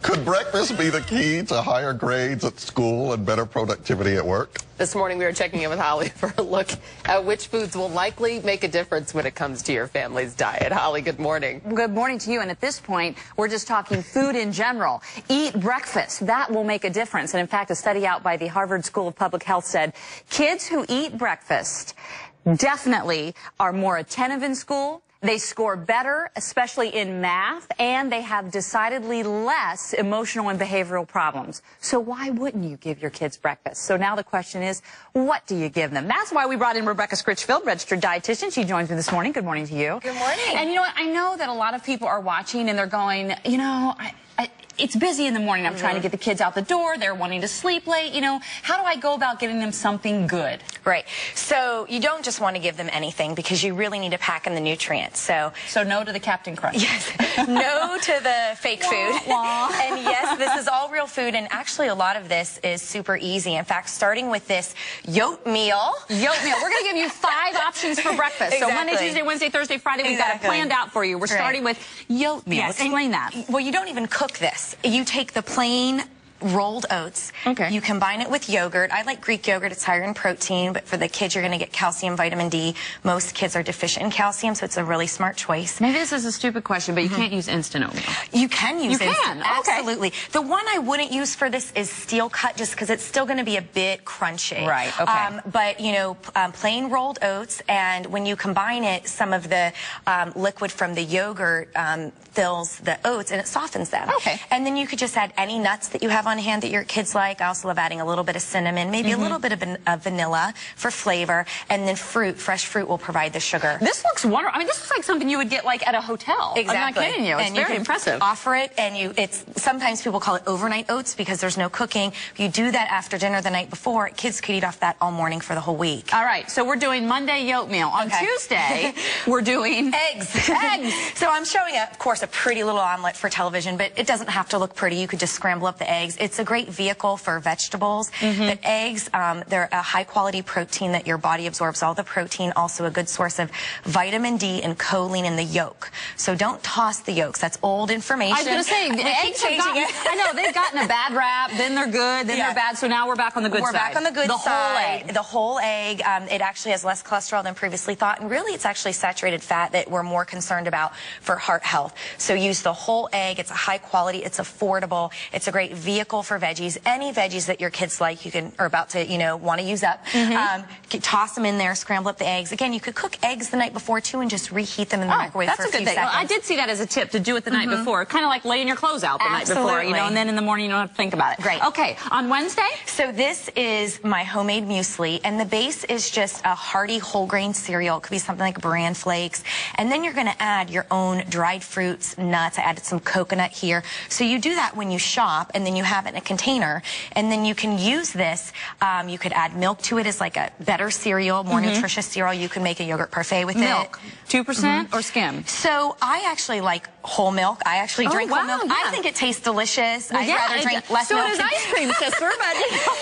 Could breakfast be the key to higher grades at school and better productivity at work? This morning we were checking in with Holly for a look at which foods will likely make a difference when it comes to your family's diet. Holly, good morning. Good morning to you. And at this point, we're just talking food in general. Eat breakfast. That will make a difference. And in fact, a study out by the Harvard School of Public Health said kids who eat breakfast definitely are more attentive in school. They score better, especially in math, and they have decidedly less emotional and behavioral problems. So why wouldn't you give your kids breakfast? So now the question is, what do you give them? That's why we brought in Rebecca Scritchfield, registered dietitian. She joins me this morning. Good morning to you. Good morning. And you know what? I know that a lot of people are watching and they're going, you know, it's busy in the morning. I'm trying to get the kids out the door. They're wanting to sleep late. You know, how do I go about getting them something good? Right. So you don't just want to give them anything because you really need to pack in the nutrients. So no to the Captain Crunch. Yes. No to the fake food. And yes, this is all real food. And actually, a lot of this is super easy. In fact, starting with this oatmeal. We're going to give you 5 options for breakfast. Exactly. So Monday, Tuesday, Wednesday, Thursday, Friday, we've got it planned out for you. We're starting with oatmeal. Yes. Explain that. Well, you don't even cook this. You take the plain rolled oats. Okay. You combine it with yogurt. I like Greek yogurt. It's higher in protein, but for the kids, you're going to get calcium, vitamin D. Most kids are deficient in calcium, so it's a really smart choice. Maybe this is a stupid question, but you can't use instant oatmeal. You can use it. You can? Absolutely. Okay. The one I wouldn't use for this is steel cut, just because it's still going to be a bit crunchy. Right, okay. But, you know, plain rolled oats, and when you combine it, some of the liquid from the yogurt fills the oats, and it softens them. Okay. And then you could just add any nuts that you have on hand that your kids like. I also love adding a little bit of cinnamon, maybe a little bit of vanilla for flavor, and then fruit. Fresh fruit will provide the sugar. This looks wonderful. I mean, this looks like something you would get like at a hotel. Exactly. I'm not kidding you. It's and very you impressive. Offer it, and sometimes people call it overnight oats because there's no cooking. You do that after dinner the night before. Kids could eat off that all morning for the whole week. All right, so we're doing Monday oatmeal. On Tuesday, we're doing eggs. So I'm showing, of course, a pretty little omelet for television, but it doesn't have to look pretty. You could just scramble up the eggs. It's a great vehicle for vegetables. But eggs, they're a high-quality protein that your body absorbs all the protein, also a good source of vitamin D and choline in the yolk. So don't toss the yolks. That's old information. I was going to say, the eggs have gotten, I know, they've gotten a bad rap, then they're good, then they're bad, so now we're back on the good side. We're back on the good side. The whole egg. The whole egg. It actually has less cholesterol than previously thought, and really it's actually saturated fat that we're more concerned about for heart health. So use the whole egg. It's a high quality, it's affordable, it's a great vehicle for veggies. Any veggies that your kids like, you are about to, you know, want to use up. Toss them in there, scramble up the eggs. Again, you could cook eggs the night before too and just reheat them in the microwave for a few seconds. Well, I did see that as a tip, to do it the night before. Kind of like laying your clothes out the night before, you know, and then in the morning you don't have to think about it. Great. Okay, on Wednesday? So this is my homemade muesli, and the base is just a hearty whole grain cereal. It could be something like bran flakes. And then you're going to add your own dried fruits, nuts. I added some coconut here. So you do that when you shop, and then you have it in a container, and then you can use this. You could add milk to it as like a better cereal, more nutritious cereal. You can make a yogurt parfait with milk. 2% or skim? So I actually like whole milk. I actually drink whole milk. I think it tastes delicious. I'd rather drink less milk. So does ice cream, sister.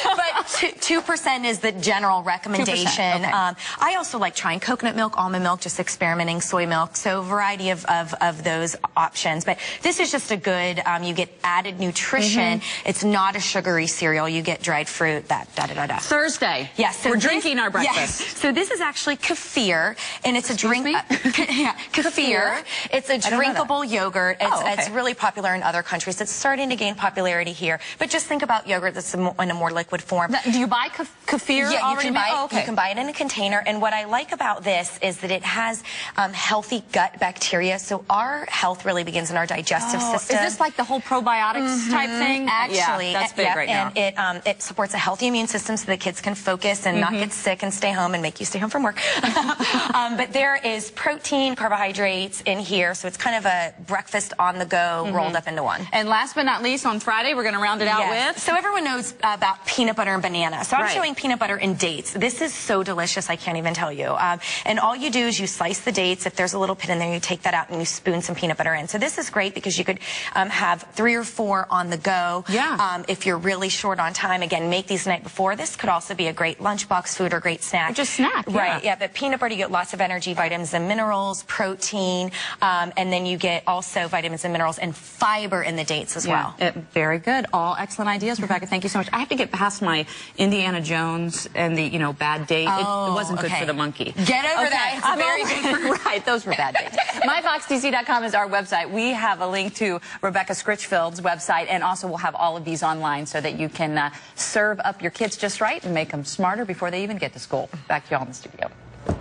But 2% is the general recommendation. I also like trying coconut milk, almond milk, just experimenting, soy milk. So a variety of those options. But this is just a good, you get added nutrition. It's not a sugary cereal. You get dried fruit, Thursday. Yes. So we're drinking our breakfast. Yes. So this is actually kefir, and it's a drink. Kefir. It's a drinkable yogurt. It's really popular in other countries. It's starting to gain popularity here. But just think about yogurt that's in a more liquid form. Do you buy kefir already? You can buy it in a container. And what I like about this is that it has healthy gut bacteria. So our health really begins in our digestive system. Is this like the whole probiotics type thing? Actually, that's big right now. And it supports a healthy immune system so the kids can focus and not get sick and stay home and make you stay home from work. But there is protein, carbohydrates in here, so it's kind of a breakfast on the go rolled up into one. And last but not least, on Friday, we're going to round it out with? So everyone knows about peanut butter and banana. So I'm showing peanut butter and dates. This is so delicious, I can't even tell you. And all you do is you slice the dates. If there's a little pit in there, you take that out and you spoon some peanut butter in. So this is great because you could have 3 or 4 on the go. Yeah. If you're really short on time, again, make these the night before. This could also be a great lunchbox food or great snack. Or just snack. Right, yeah, but peanut butter, you get lots of energy, vitamins and minerals, protein, and then you get also vitamins and minerals and fiber in the dates as well. Very good. All excellent ideas, Rebecca. Thank you so much. I have to get past my Indiana Jones and the, bad date. It wasn't good for the monkey. Get over that. It's very good. Right, those were bad dates. MyFoxDC.com is our website. We have a link to Rebecca Scritchfield's website, and also we'll have all of these online so that you can serve up your kids just right and make them smarter before they even get to school. Back to y'all in the studio.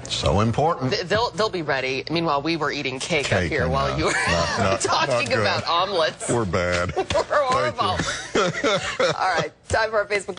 So important. They'll be ready. Meanwhile, we were eating cake up here while you were talking about omelets. We're bad. We're horrible. All right, time for our Facebook